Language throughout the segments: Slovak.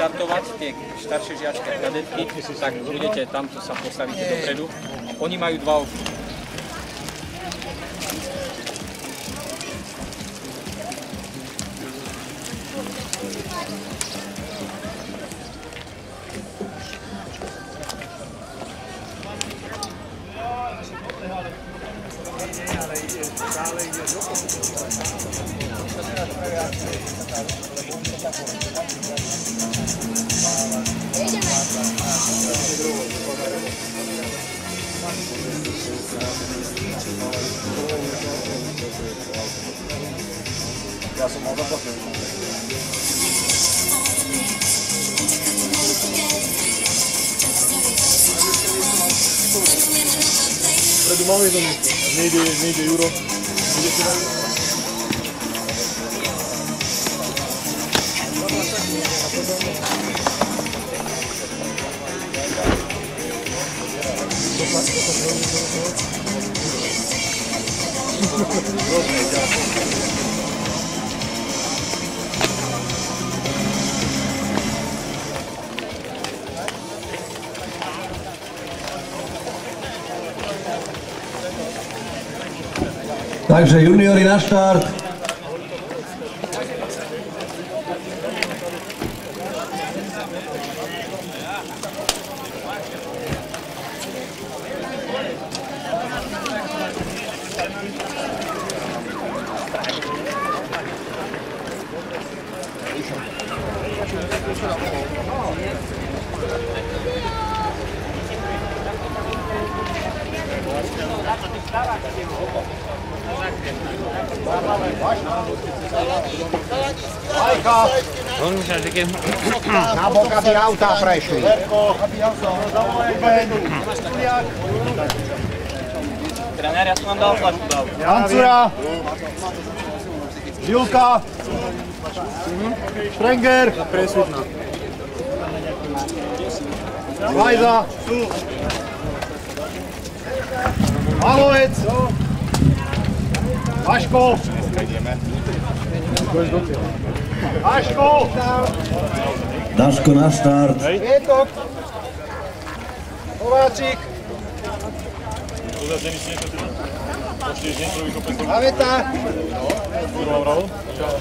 štartovať, tie staršie žiačky a kadetky, tak budete tamto sa postavíte dopredu. Oni majú 2 okny. Ja som mal zaplatený. Predu máme jedno miesto. Nejde Juro. Nejde si na Juro. Takže juniori na štart. Na bok, aby autá prešli. Trenér, ja som vám dal flašku dal. Jancura. Žilka. Štrenger. Presudná. Vajza. Malovec. Vaško. Vaško. Daško na štart. Vietok. Kováčik. Aveta.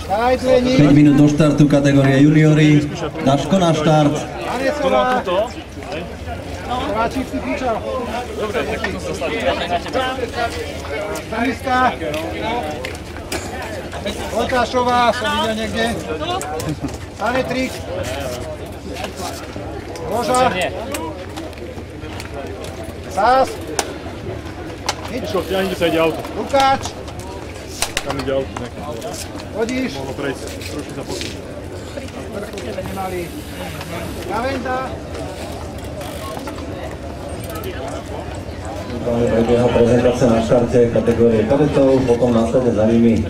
5 minút do štartu kategórie juniori. Daško na štart. Anecová. Kováčik si píčal. Dobre, tak to sa stavím. Staniska. Voltášová, som videl niekde. Sanetrik. Roža. Sás. Išlo, ja nikde sa ide auto. Lukáč. Tam ide auto nejaké. Hodíš. Mohlo prejsť, trošku sa posunúť. Vrchu sme nemali. Kavenda. Prebieha prezentácia na štarte kategórie kadetov, potom následne za nimi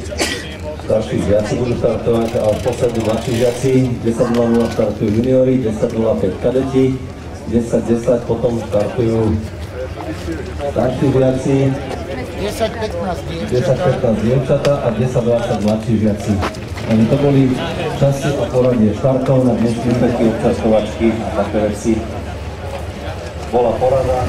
starší žiaci budú štartovať a poslední mladší žiaci. 10.00 štartujú juniori, 10.05 kadeti, 10.10 potom štartujú starší žiaci, 10.15 dievčatá a 10.20 mladší žiaci. Takže to boli časy a poradie štartov na dnešní úseky občerstvovačky a také veci. Bola porada.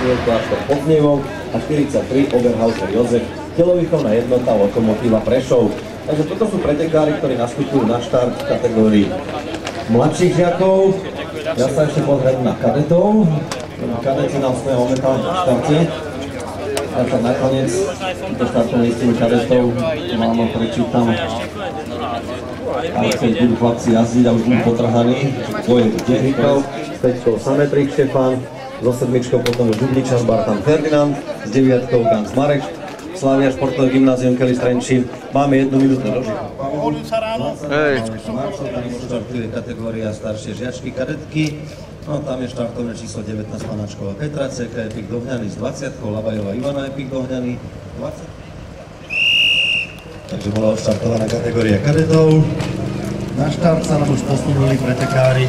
Kláštor Podznievok a 43 Oberhauser Jozef, telovýchovná jednota Lokomotíva Prešov. Takže toto sú pretekári, ktorí nastupujú na štart v kategórii mladších žiakov. Ja sa ešte pozriem na kadetov. Kadeti nám stojí momentálne na štarte. A tak nakoniec do štartov listiny kadetov vám prečítam. Ale keď budú chlapci jazdiť a už budú potrhaní, to je 9. s 5 Sametrik Štefan, so 7 potom už Dubničan Bartan Ferdinand, s 9 Gans Marek, Slavia Športové gymnázium Kelis Trenčín. Máme 1 minútu do žiaľ. Štartuje kategória staršie žiačky, kadetky. No tam je štartovné číslo 19 Panačková Petra, CK Epik Dohňany s 20, Labajová Ivana Epik Dohňany 20. Takže bola odštartovaná kategória kadetov. Na štart sa nám už posunuli pretekári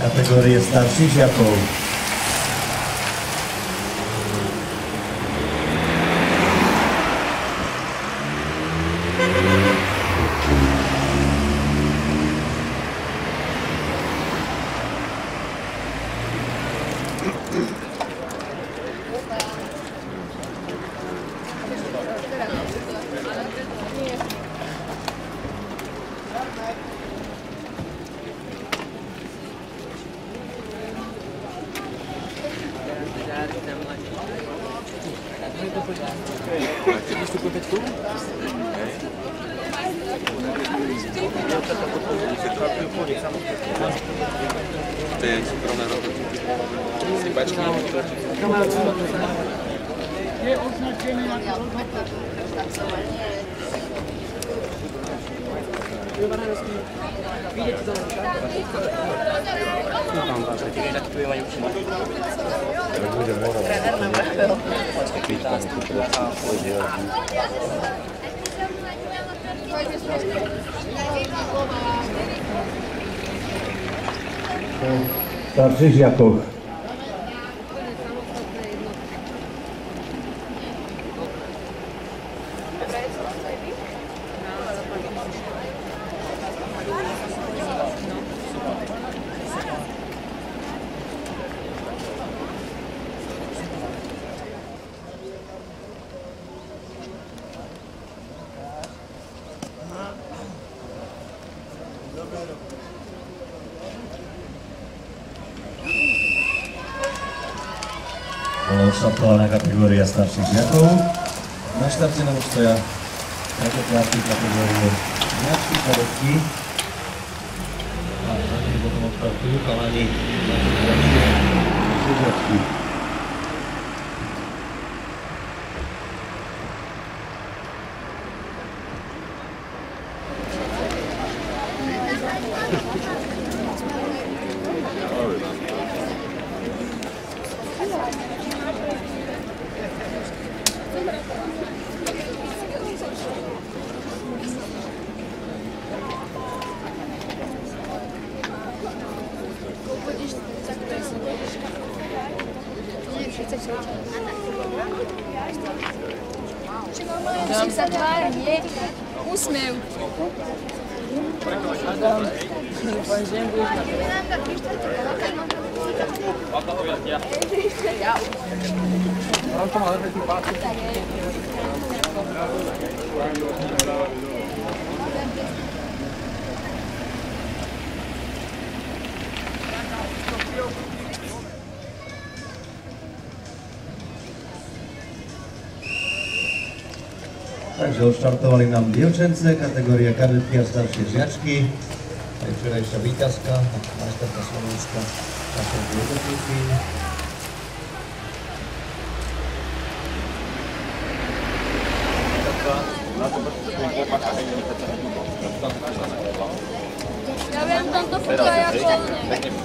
kategórie starších žiakov. Starších žiakov. Bola odštartovaná kategória starších žiakov. Na štarte nám už stoja pretekári kategórie žiačky, kadetky. A za nimi potom odštartujú chalani na kategórie žiačky. Musím sa tváriť, nie? Úsmev. Takže odštartovali nám dievčence, kategória kadetky a staršie žiačky. Aj včerajšia víťazka, majsterka Slovenska, našej jednotlivky. Ja viem, tam to fúka ako...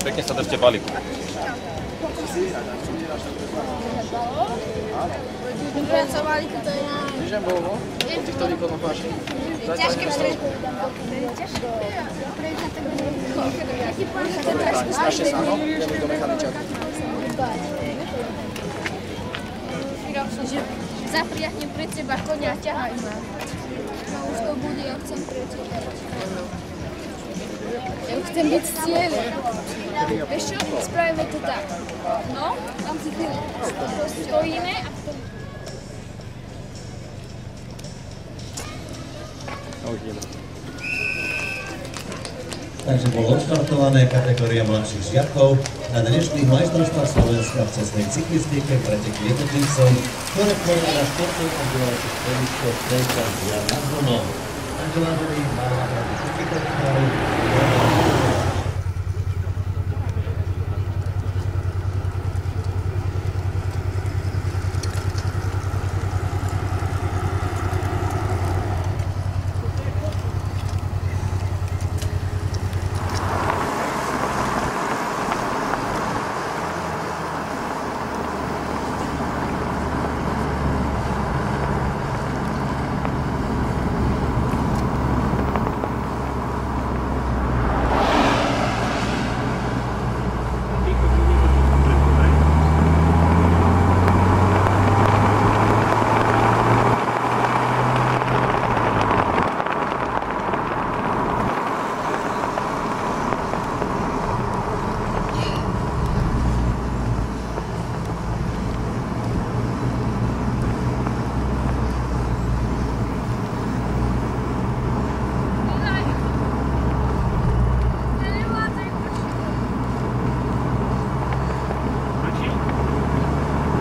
Pekne sa držte balíku. Pracovali to je na... Týždeň bol, no? Po týchto výkonoch máš. Ťažké všetko. Strašne sa, no? Ideme do mechaničáka. Že zapriahnem pred seba konia a ťahaj ma. No už to bude, ja chcem pred seba. Ja chcem byť z cieľa. Vieš čo? Spravíme to tak. No, tam si chvíľu. Stojíme a potom... Takže bolo odštartované kategória mladších žiakov na dnešných majstrovstvách Slovenska v cestnej cyklistike preteky jednotlivcov, ktoré pôjde na športovú kombináciu stredisko Trenčan nad Hronom. Takže vážení, máme napravdu všetkých pretekárov.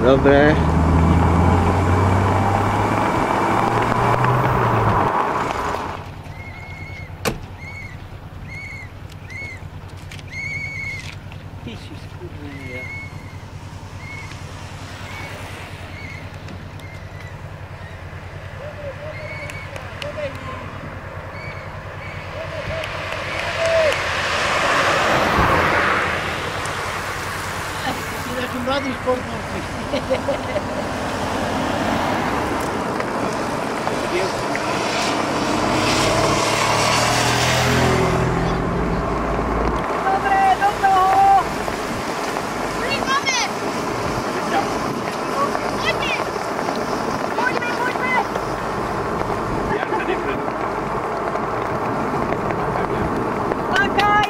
Dobre. Mladý športovci. Dobre, do toho! Máme! Poďme! Poďme! Makaj!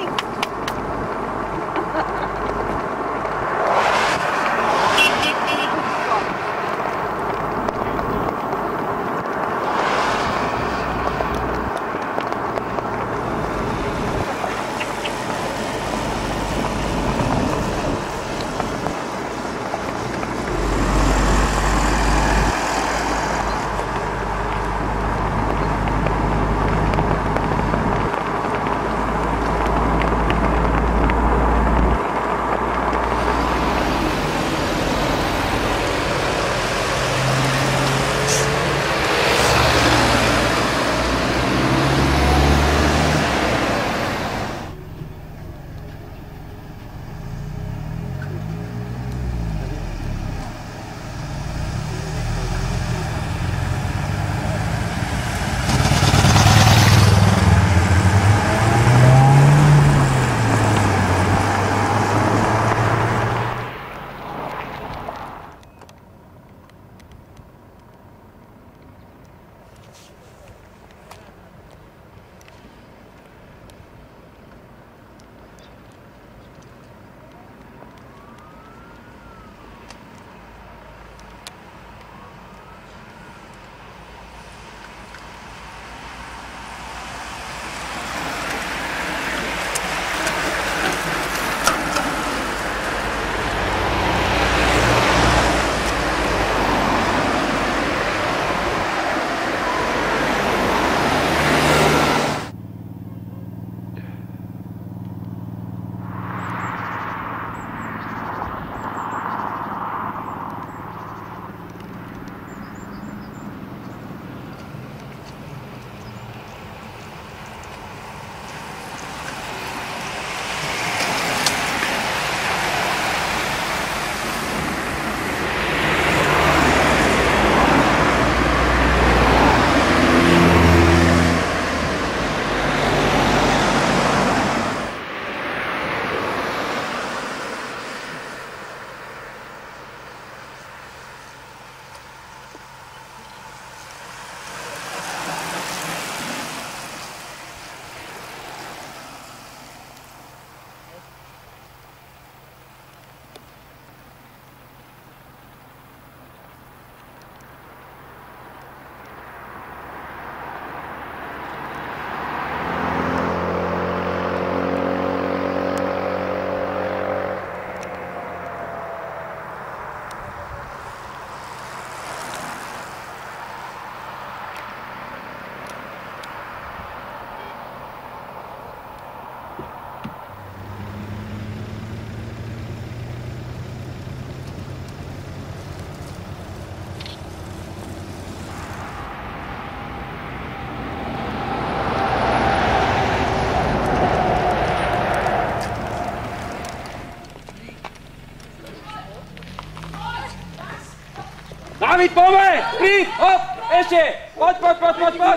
David, poďme! Príď, hop, ešte! Poď! Poďme!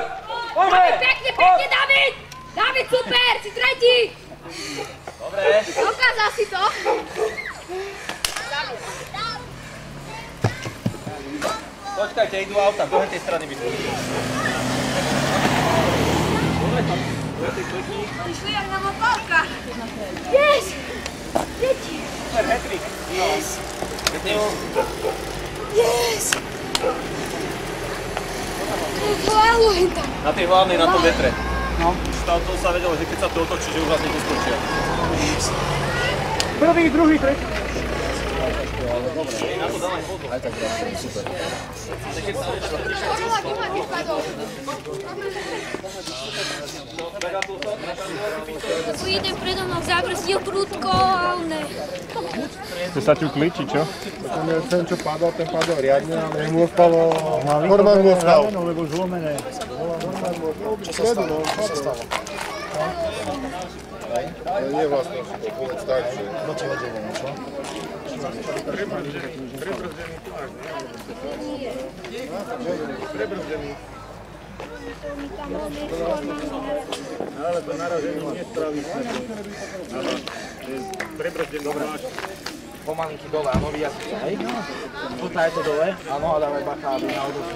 Pekne, David! David, super, si tretí! Dobre. Dokázal si to? Počkajte, idú auta, do tej strany by boli. Išli jak na motorkách. Yes! Tretí. Super, hat-trick. Yes! Yes! Chválujem tam. Na tej hlavnej, na tom vetre. No. Tam to sa vedelo, že keď sa to otočí, že už vás nedoskočia. Prvý, druhý, tretí. Tu idem predo mnou, zabrstil prudko a on ne. Chce sa ťukli, či čo? Ten, čo padal, ten padal riadne, ale mu ostalo... Normálne mu ostalo. Lebo zlomené. Čo sa stalo? Ale nie vlastne, to bolo tak, že... No čo vedelo, no čo? Prebrzdený. Ale to naraženie nespraví sa. Prebrzdený dobrá. Pomalinky dole, áno, vyjazd sa, hej? Tuto je to dole, áno, a dávaj bacha, aby náhodou si...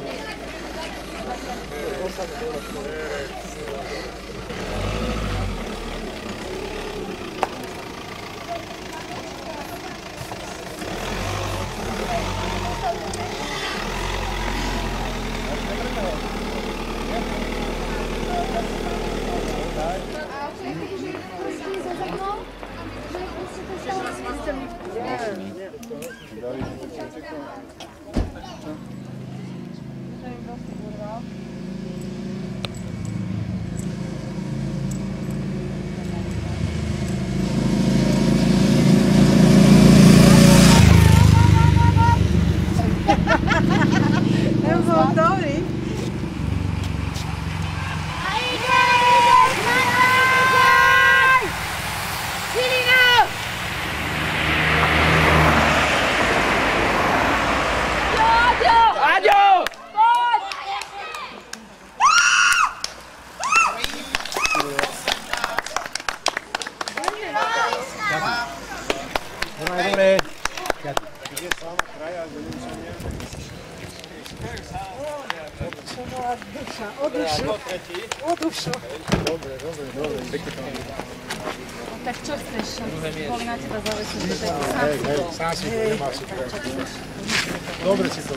Tak čo chceš? Boli na teba zavesení. Sám si to nemáš si to. Dobre si to.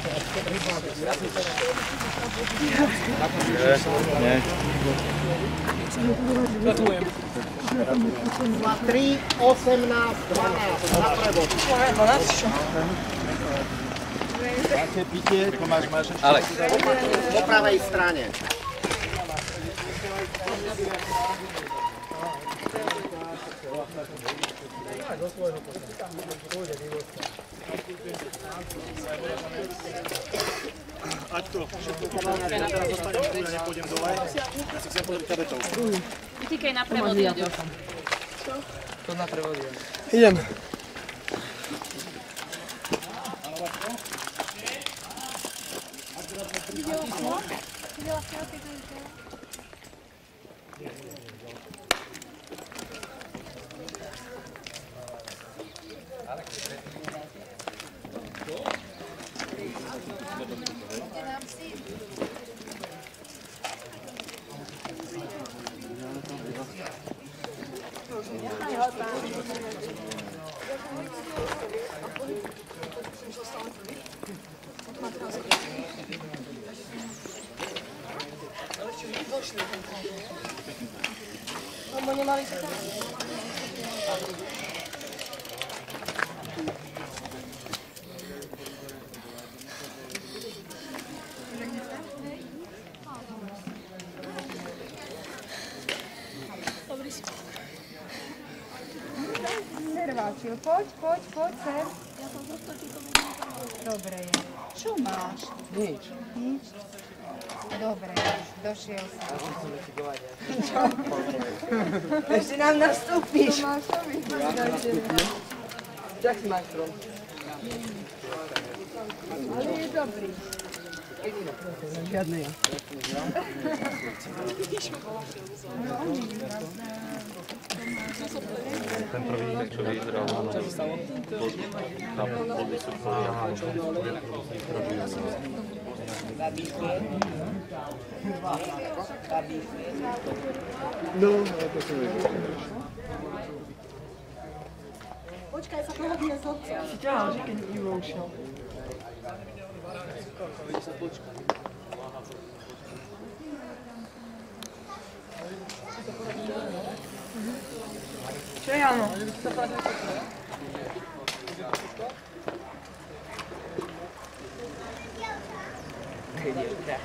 Nie. 3, 18, 12, na prevod. Máte pitie, Tomáš, máš ešte? Alex. Po pravej strane. Ať to všetko pomáhne, ja teraz zostanem tu, ja nepôjdem dole. Ja si chcem pozrieť kabetov. Vytýkaj na prevod, ideš. To na prevod je. Idem. Nerváčil, poď sem. Dobre je. Čo máš? Nič. Nič? Dobre, došiel sa. Čo? Ešte nám nastúpiš. Tomášovi. Jak si majstrom? Ale je dobrý. Žiadne ja. Ten prvý, čo vyhral, áno. Tam body sú No, to som vedel. Počkaj, sa pohodne z otca. Si ťahal, že keď Ivo ušiel. Čo je Jano? dievka.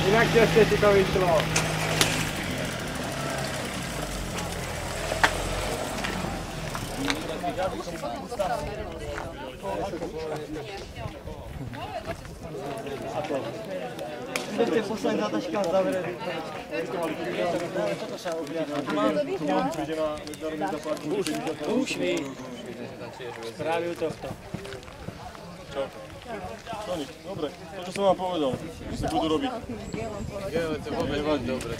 Inak ťažšie ti to vyšlo. Ešte posledná zatačka v závere. Toto sa objavilo. Už ví. Spravil tohto. Čo? To nič, dobre, to čo som vám povedal, že si budú robiť. To vôbec nie je dobre.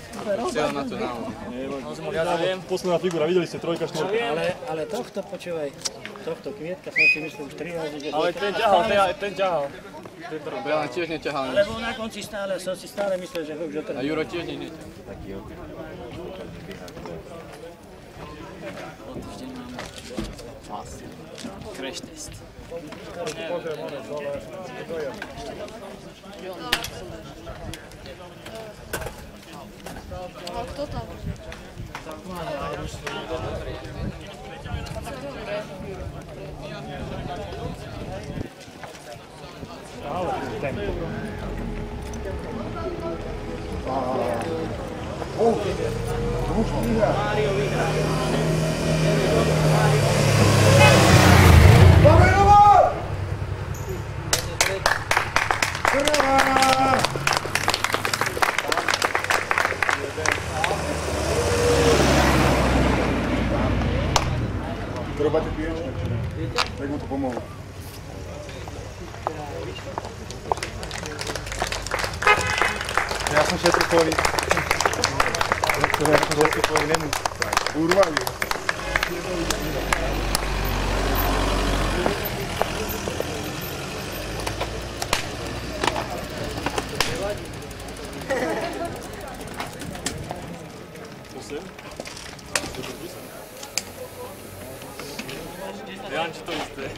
Chcel na to náhodou. Nevadí. Posledná figura, videli ste, trojka, štvorka. Ale tohto, počúvaj, tohto kvietka som si myslel už 3 razy, že... Ale ten ťahal. Ja tiež neťahal nič. Lebo na konci som si stále myslel, že ho už otrhol. A Juro tiež nič neťahal. O týždeň mám crash test. A kto tam? Robáte piečne, tak mu to pomohlo. Ja som šetri kvôli... Ja som šetri kvôli nemu. Urvali. Janči to isté.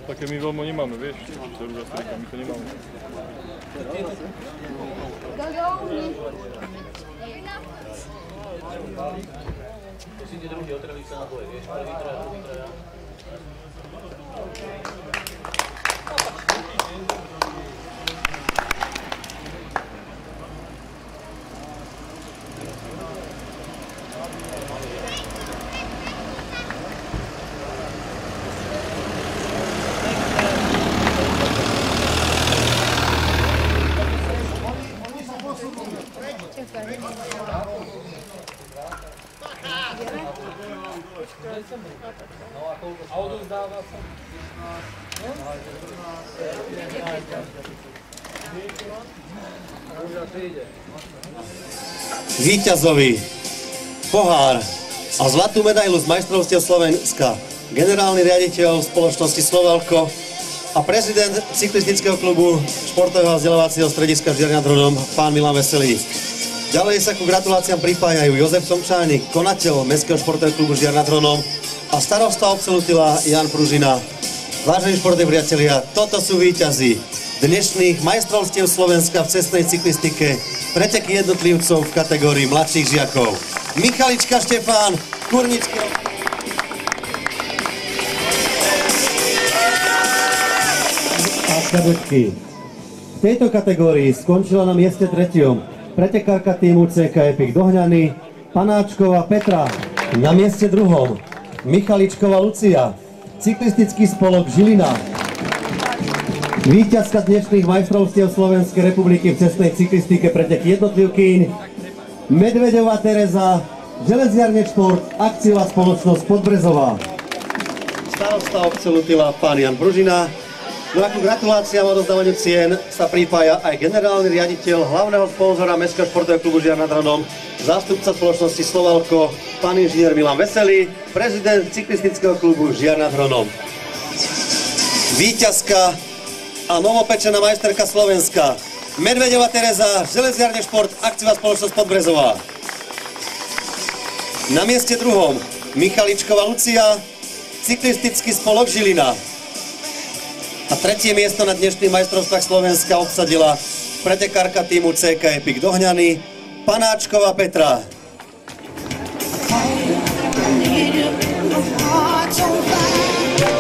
Také my veľmi nemáme, vieš, ktorú zastrika, my to nemáme. Musíte druhý otreliť sa na boje, vieš, prvý traja, druhý traja. A odovzdáva sa. Víťazovi pohár a zlatú medailu z majstrovstiev Slovenska generálny riaditeľ spoločnosti Slovalko a prezident cyklistického klubu športového vzdelávacieho strediska Žiar nad Hronom pán Milan Veselý. Ďalej sa ku gratuláciám pripájajú Jozef Tomčánik, konateľ Mestského športového klubu Žiar nad Hronom a starosta obce Lutila Jan Pružina. Vážení športoví priatelia, toto sú víťazi dnešných majstrovstiev Slovenska v cestnej cyklistike, preteky jednotlivcov v kategórii mladších žiakov. Michalička Štefán, Kurnický. A kadetky. V tejto kategórii skončila na mieste 3. pretekárka týmu CK Epic Dohňany Panáčková Petra. Na mieste druhom Michaličková Lucia, cyklistický spolok Žilina. Víťazka dnešných majstrovstiev Slovenskej republiky v cestnej cyklistike preteky jednotlivkyň Medveďová Tereza, Železiarne Šport, akciová spoločnosť Podbrezová. Starosta obce Lutila pán Jan Pružina. No ako gratuláciám a rozdávaniu cien sa pripája aj generálny riaditeľ hlavného sponzora Mestského športového klubu Žiar nad Hronom, zástupca spoločnosti Slovalko, pán inžinier Milan Veselý, prezident cyklistického klubu Žiar nad Hronom. Víťazka a novopečená majsterka Slovenska Medveďová Tereza, Železiarne Šport, akciová spoločnosť Podbrezová. Na mieste druhom Michaličková Lucia, cyklistický spolok Žilina. A tretie miesto na dnešných majstrovstvách Slovenska obsadila pretekárka týmu CK Epic Dohňany, Panáčková Petra.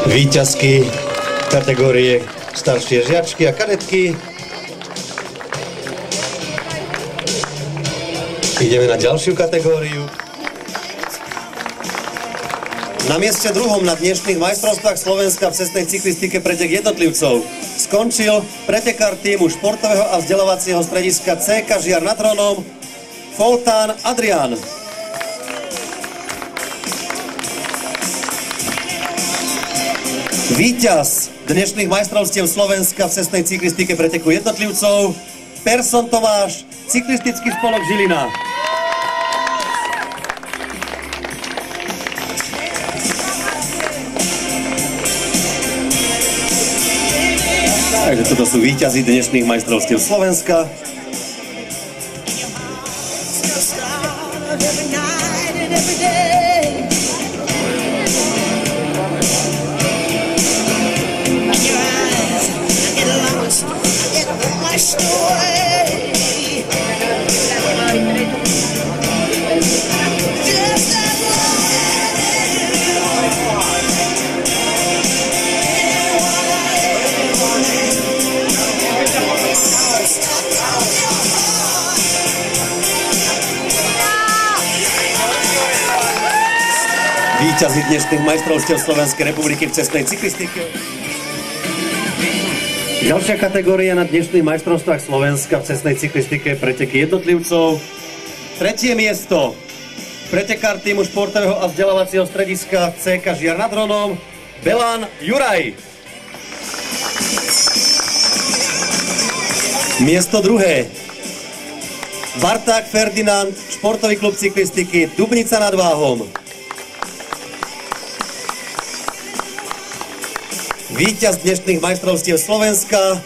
Víťazky kategórie staršie žiačky a kadetky. Ideme na ďalšiu kategóriu. Na mieste druhom na dnešných majstrovstvách Slovenska v cestnej cyklistike pretek jednotlivcov skončil pretekár týmu športového a vzdelávacieho strediska CK Žiar nad Hronom Foltán Adrián. Víťaz dnešných majstrovstiev Slovenska v cestnej cyklistike preteku jednotlivcov Persson Tomáš, cyklistický spolok Žilina. Takže toto sú víťazi dnešných majstrovstiev Slovenska. Víťazi dnešných majstrovstiev Slovenskej republiky v cestnej cyklistike. Ďalšia kategória na dnešných majstrovstvách Slovenska v cestnej cyklistike preteky jednotlivcov. Tretie miesto. Pretekár týmu športového a vzdelávacieho strediska CK Žiar nad Hronom Belan Juraj. Miesto druhé. Barták Ferdinand, športový klub cyklistiky Dubnica nad Váhom. Víťaz dnešných majstrovstiev Slovenska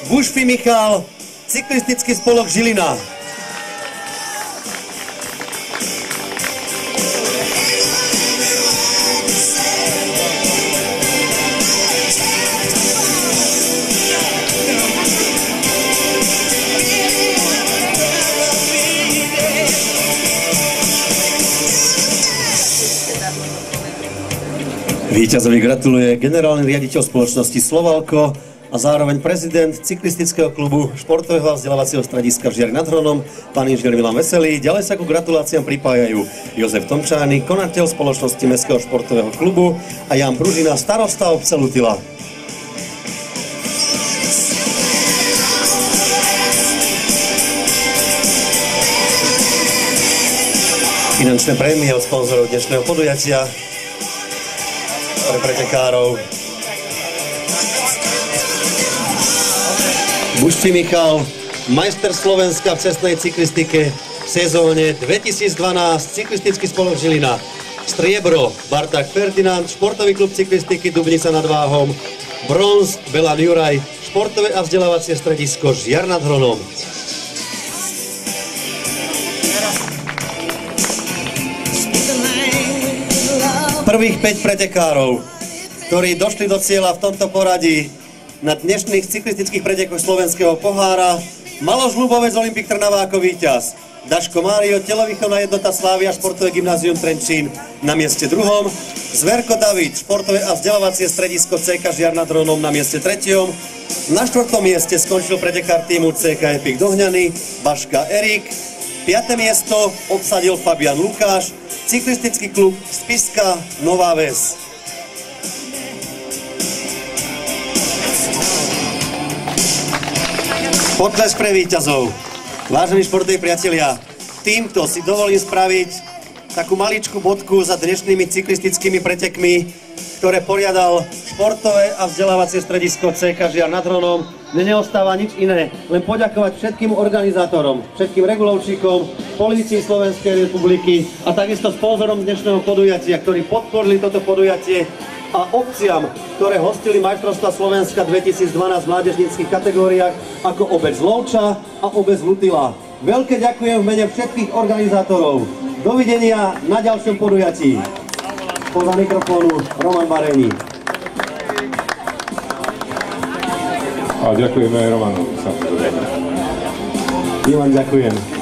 Bušfi Michal, cyklistický spolok Žilina. Víťazovi gratuluje generálny riaditeľ spoločnosti Slovalko a zároveň prezident cyklistického klubu športového a vzdelávacieho strediska v Žiari nad Hronom, pán inžinier Milan Veselý. Ďalej sa ku gratuláciám pripájajú Jozef Tomčány, konateľ spoločnosti Mestského športového klubu a Jan Pružina, starosta obce Lutila. Finančné prémie od sponzorov dnešného podujatia pre pretekárov. Bušfi Michal, majster Slovenska v cestnej cyklistike v sezóne 2012, cyklistický spolok Žilina. Striebro, Barták Ferdinand, športový klub cyklistiky Dubnica nad Váhom. Bronz, Belan Juraj, športové a vzdelávacie stredisko Žiar nad Hronom. Prvých 5 pretekárov, ktorí došli do cieľa v tomto poradí na dnešných cyklistických pretekoch slovenského pohára, Maloš Ľubovec, Olympik Trnava ako víťaz. Daško Mário, telovýchovná jednota Slávia, športové gymnázium Trenčín na mieste druhom. Zverko David, športové a vzdelávacie stredisko CK Žiar nad Hronom na mieste treťom. Na štvrtom mieste skončil pretekár týmu CK Epic Dohňany, Baška Erik. 5. miesto obsadil Fabian Lukáš, cyklistický klub Spišská Nová Ves. Potlesk pre víťazov. Vážení športoví priatelia, týmto si dovolím spraviť takú maličkú bodku za dnešnými cyklistickými pretekmi, ktoré poriadal športové a vzdelávacie stredisko CK Žiar nad Hronom. Mne neostáva nič iné, len poďakovať všetkým organizátorom, všetkým regulovčíkom, polícii Slovenskej republiky a takisto sponzorom dnešného podujatia, ktorí podporili toto podujatie, a obciam, ktoré hostili majstrovstvá Slovenska 2012 v mládežníckych kategóriách ako obec Lovča a obec Lutila. Veľké ďakujem v mene všetkých organizátorov. Dovidenia na ďalšom podujatí. Spoza mikrofónu Roman Baréni. A ďakujeme aj Romanovi, samozrejme. My vám ďakujem.